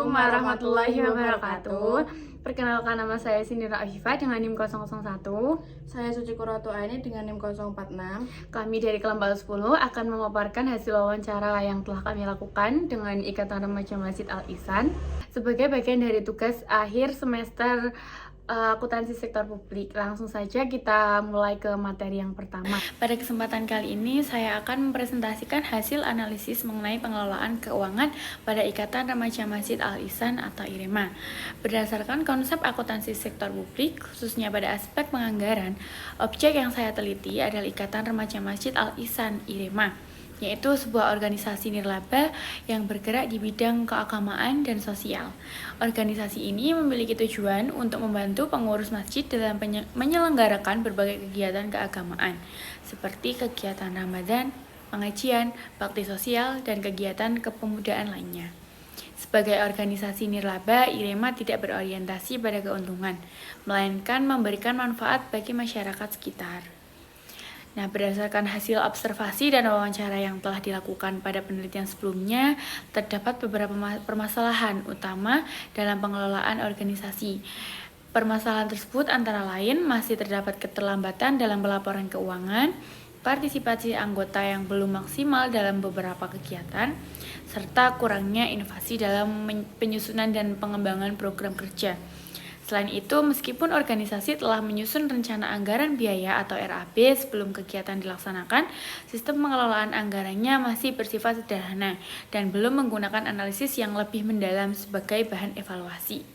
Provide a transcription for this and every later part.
Assalamualaikum warahmatullahi wabarakatuh. Perkenalkan, nama saya Sinira Afifah dengan NIM 001. Saya Suci Kuratu Aini dengan NIM 046. Kami dari kelompok 10 akan memaparkan hasil wawancara yang telah kami lakukan dengan Ikatan Remaja Masjid Al-Ihsan sebagai bagian dari tugas akhir semester akuntansi sektor publik. Langsung saja kita mulai ke materi yang pertama. Pada kesempatan kali ini saya akan mempresentasikan hasil analisis mengenai pengelolaan keuangan pada Ikatan Remaja Masjid Al-Ihsan atau IREMA. Berdasarkan konsep akuntansi sektor publik, khususnya pada aspek penganggaran, objek yang saya teliti adalah Ikatan Remaja Masjid Al-Ihsan IREMA, yaitu sebuah organisasi nirlaba yang bergerak di bidang keagamaan dan sosial. Organisasi ini memiliki tujuan untuk membantu pengurus masjid dalam menyelenggarakan berbagai kegiatan keagamaan, seperti kegiatan Ramadan, pengajian, bakti sosial, dan kegiatan kepemudaan lainnya. Sebagai organisasi nirlaba, IREMA tidak berorientasi pada keuntungan, melainkan memberikan manfaat bagi masyarakat sekitar. Nah, berdasarkan hasil observasi dan wawancara yang telah dilakukan pada penelitian sebelumnya, terdapat beberapa permasalahan utama dalam pengelolaan organisasi. Permasalahan tersebut antara lain masih terdapat keterlambatan dalam pelaporan keuangan, partisipasi anggota yang belum maksimal dalam beberapa kegiatan, serta kurangnya inovasi dalam penyusunan dan pengembangan program kerja. Selain itu, meskipun organisasi telah menyusun rencana anggaran biaya atau RAB sebelum kegiatan dilaksanakan, sistem pengelolaan anggarannya masih bersifat sederhana dan belum menggunakan analisis yang lebih mendalam sebagai bahan evaluasi.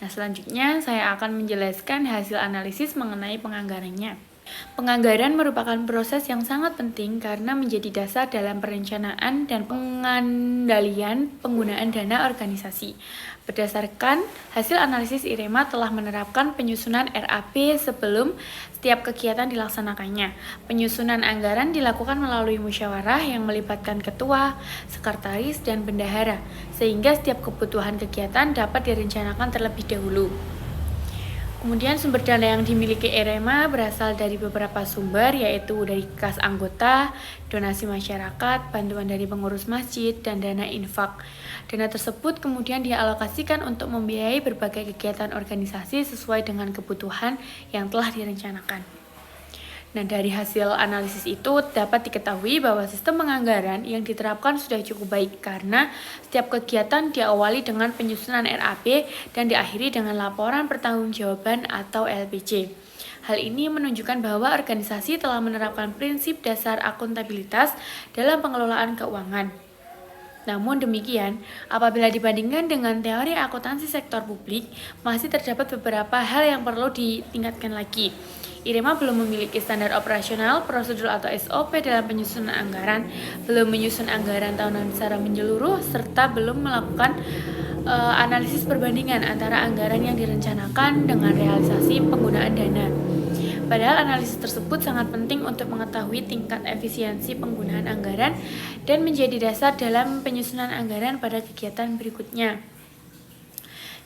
Nah, selanjutnya saya akan menjelaskan hasil analisis mengenai penganggarannya. Penganggaran merupakan proses yang sangat penting karena menjadi dasar dalam perencanaan dan pengandalian penggunaan dana organisasi. Berdasarkan hasil analisis, IREMA telah menerapkan penyusunan RAB sebelum setiap kegiatan dilaksanakannya. Penyusunan anggaran dilakukan melalui musyawarah yang melibatkan ketua, sekretaris, dan bendahara, sehingga setiap kebutuhan kegiatan dapat direncanakan terlebih dahulu. Kemudian sumber dana yang dimiliki IREMA berasal dari beberapa sumber, yaitu dari kas anggota, donasi masyarakat, bantuan dari pengurus masjid, dan dana infak. Dana tersebut kemudian dialokasikan untuk membiayai berbagai kegiatan organisasi sesuai dengan kebutuhan yang telah direncanakan. Nah, dari hasil analisis itu dapat diketahui bahwa sistem penganggaran yang diterapkan sudah cukup baik karena setiap kegiatan diawali dengan penyusunan RAB dan diakhiri dengan laporan pertanggungjawaban atau LPJ. Hal ini menunjukkan bahwa organisasi telah menerapkan prinsip dasar akuntabilitas dalam pengelolaan keuangan. Namun demikian, apabila dibandingkan dengan teori akuntansi sektor publik, masih terdapat beberapa hal yang perlu ditingkatkan lagi. IREMA belum memiliki standar operasional, prosedur atau SOP dalam penyusunan anggaran, belum menyusun anggaran tahunan secara menyeluruh, serta belum melakukan analisis perbandingan antara anggaran yang direncanakan dengan realisasi penggunaan dana. Padahal analisis tersebut sangat penting untuk mengetahui tingkat efisiensi penggunaan anggaran dan menjadi dasar dalam penyusunan anggaran pada kegiatan berikutnya.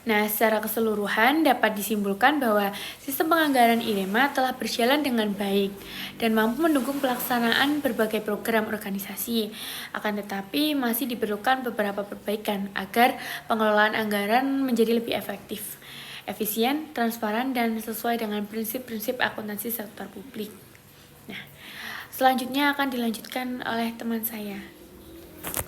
Nah, secara keseluruhan dapat disimpulkan bahwa sistem penganggaran IREMA telah berjalan dengan baik dan mampu mendukung pelaksanaan berbagai program organisasi. Akan tetapi masih diperlukan beberapa perbaikan agar pengelolaan anggaran menjadi lebih efektif, efisien, transparan, dan sesuai dengan prinsip-prinsip akuntansi sektor publik. Nah, selanjutnya akan dilanjutkan oleh teman saya.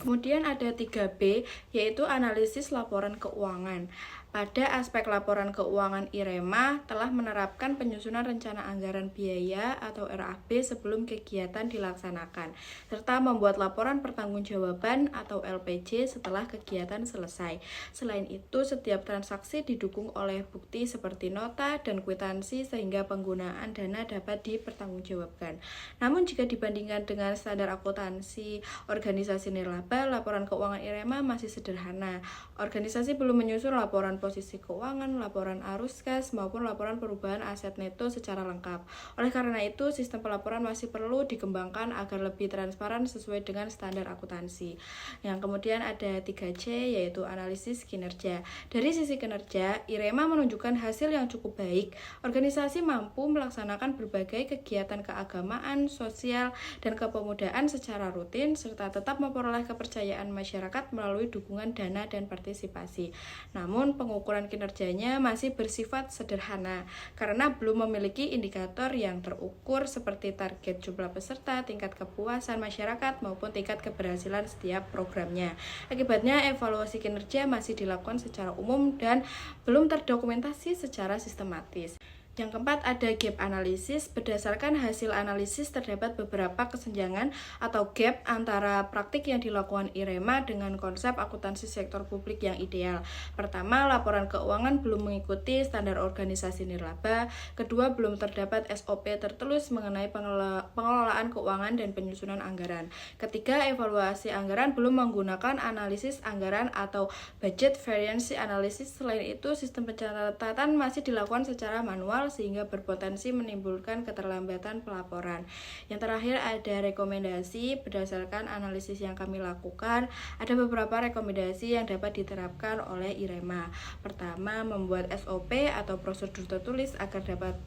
Kemudian ada 3B, yaitu analisis laporan keuangan. Pada aspek laporan keuangan, IREMA telah menerapkan penyusunan rencana anggaran biaya atau RAB sebelum kegiatan dilaksanakan, serta membuat laporan pertanggungjawaban atau LPJ setelah kegiatan selesai. Selain itu, setiap transaksi didukung oleh bukti seperti nota dan kwitansi sehingga penggunaan dana dapat dipertanggungjawabkan. Namun jika dibandingkan dengan standar akuntansi organisasi nirlaba, laporan keuangan IREMA masih sederhana. Organisasi belum menyusun laporan posisi keuangan, laporan arus kas, maupun laporan perubahan aset neto secara lengkap. Oleh karena itu, sistem pelaporan masih perlu dikembangkan agar lebih transparan sesuai dengan standar akuntansi. Yang kemudian ada 3C, yaitu analisis kinerja. Dari sisi kinerja, IREMA menunjukkan hasil yang cukup baik. Organisasi mampu melaksanakan berbagai kegiatan keagamaan, sosial, dan kepemudaan secara rutin, serta tetap memperoleh kepercayaan masyarakat melalui dukungan dana dan partisipasi. Namun, pengukuran kinerjanya masih bersifat sederhana karena belum memiliki indikator yang terukur seperti target jumlah peserta, tingkat kepuasan masyarakat, maupun tingkat keberhasilan setiap programnya. Akibatnya, evaluasi kinerja masih dilakukan secara umum dan belum terdokumentasi secara sistematis. Yang keempat ada gap analisis. Berdasarkan hasil analisis terdapat beberapa kesenjangan atau gap antara praktik yang dilakukan IREMA dengan konsep akuntansi sektor publik yang ideal. Pertama, laporan keuangan belum mengikuti standar organisasi nirlaba. Kedua, belum terdapat SOP tertulis mengenai pengelolaan keuangan dan penyusunan anggaran. Ketiga, evaluasi anggaran belum menggunakan analisis anggaran atau budget variance analysis. Selain itu, sistem pencatatan masih dilakukan secara manual sehingga berpotensi menimbulkan keterlambatan pelaporan. Yang terakhir ada rekomendasi. Berdasarkan analisis yang kami lakukan, ada beberapa rekomendasi yang dapat diterapkan oleh IREMA. Pertama, membuat SOP atau prosedur tertulis agar dapat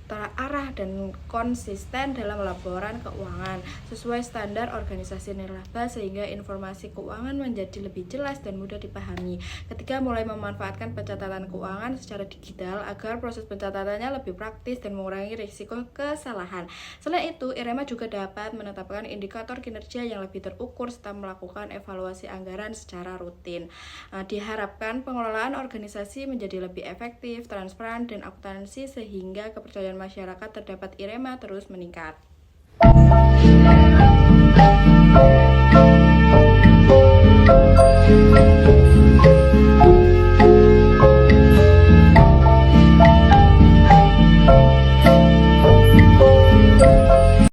terarah dan konsisten dalam laporan keuangan sesuai standar organisasi nirlaba sehingga informasi keuangan menjadi lebih jelas dan mudah dipahami. Ketiga, mulai memanfaatkan pencatatan keuangan secara digital agar proses pencatatannya lebih praktis dan mengurangi risiko kesalahan. Selain itu, IREMA juga dapat menetapkan indikator kinerja yang lebih terukur serta melakukan evaluasi anggaran secara rutin. Diharapkan pengelolaan organisasi menjadi lebih efektif, transparan, dan akuntansi sehingga kepercayaan masyarakat terdapat IREMA terus meningkat.